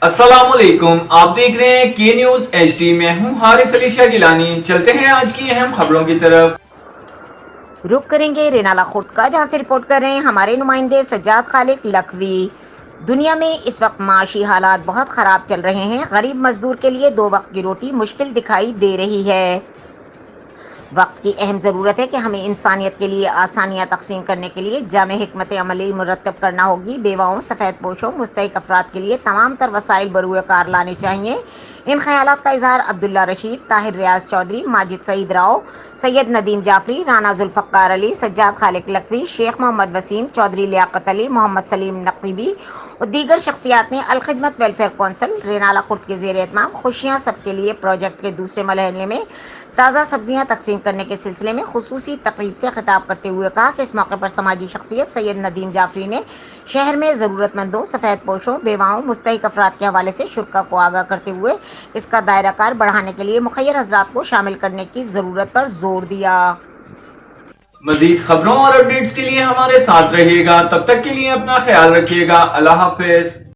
अस्सलाम वालेकुम, आप देख रहे हैं के न्यूज HD। में हूं हारिस अली शाह गिलानी। चलते हैं आज की अहम खबरों की तरफ। रुक करेंगे रेनाला खुर्द का, जहां से रिपोर्ट कर रहे हैं हमारे नुमाइंदे सज्जाद खालिक लखवी। दुनिया में इस वक्त माशी हालात बहुत ख़राब चल रहे हैं। गरीब मजदूर के लिए 2 वक्त की रोटी मुश्किल दिखाई दे रही है। वक्त की अहम ज़रूरत है कि हमें इंसानियत के लिए आसानियाँ तकसीम करने के लिए जामे हिकमत अमली मुरतब करना होगी। बेवाओं, सफ़ेद पोशों, मुस्तहिक अफराद के लिए तमाम तर वसाइल बरूए कार लाने चाहिए। इन ख्यालात का इजहार अब्दुल्ला रशीद, ताहिर रियाज चौधरी, माजिद सईद राव, सैयद नदीम जाफरी, राना जुल्फ़कार अली, सज्जाद खालिक लखवी, शेख मोहम्मद वसीम, चौधरी लियाकत अली, मोहम्मद सलीम नकीबी और दीगर शख्सियात ने अल खिदमत वेलफेयर कौंसिल रेनाला खुर्द के ज़ेर एहतमाम खुशियाँ सबके लिए प्रोजेक्ट के दूसरे मरहले में ताज़ा सब्जियां तकसीम करने के सिलसिले में खुसूसी तकरीब से खिताब करते हुए कहा कि इस मौके पर समाजी शख्सियत सैयद नदीम जाफरी ने शहर में ज़रूरतमंदों, सफ़ेद पोशों, बेवाओं, मुस्तहिक अफराद के हवाले से शुरा को आगाह करते हुए इसका दायरा कार बढ़ाने के लिए मुखय्यर हज़रात को शामिल करने की ज़रूरत पर जोर दिया। मजीद खबरों और अपडेट्स के लिए हमारे साथ रहिएगा। तब तक के लिए अपना ख्याल रखिएगा। अल्लाह हाफिज।